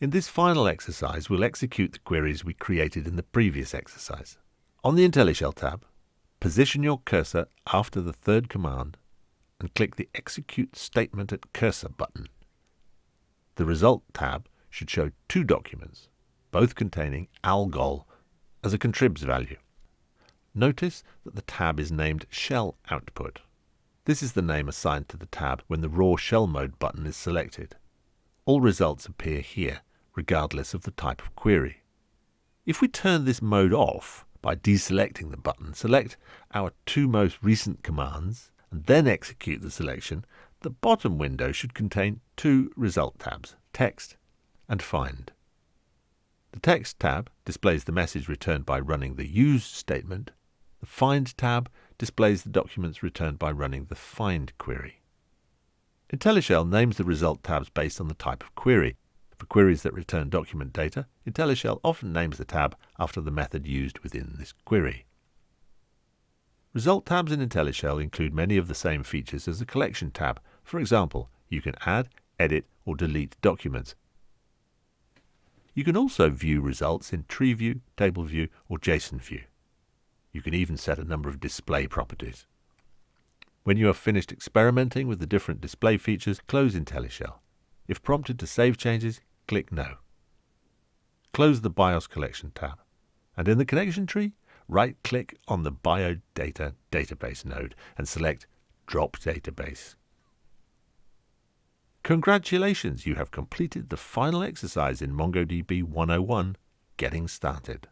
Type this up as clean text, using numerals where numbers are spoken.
In this final exercise, we'll execute the queries we created in the previous exercise. On the IntelliShell tab, position your cursor after the third command and click the Execute Statement at Cursor button. The Result tab should show two documents, both containing algol as a contribs value. Notice that the tab is named Shell Output. This is the name assigned to the tab when the raw shell mode button is selected. All results appear here, regardless of the type of query. If we turn this mode off by deselecting the button, select our two most recent commands, and then execute the selection, the bottom window should contain two result tabs, Text and Find. The Text tab displays the message returned by running the Use statement. The Find tab displays the documents returned by running the Find query. IntelliShell names the result tabs based on the type of query. For queries that return document data, IntelliShell often names the tab after the method used within this query. Result tabs in IntelliShell include many of the same features as a collection tab. For example, you can add, edit, or delete documents. You can also view results in tree view, table view, or JSON view. You can even set a number of display properties. When you have finished experimenting with the different display features, close IntelliShell. If prompted to save changes, click No. Close the BIOS Collection tab, and in the connection tree, right-click on the BioData database node and select Drop Database. Congratulations, you have completed the final exercise in MongoDB 101, Getting Started.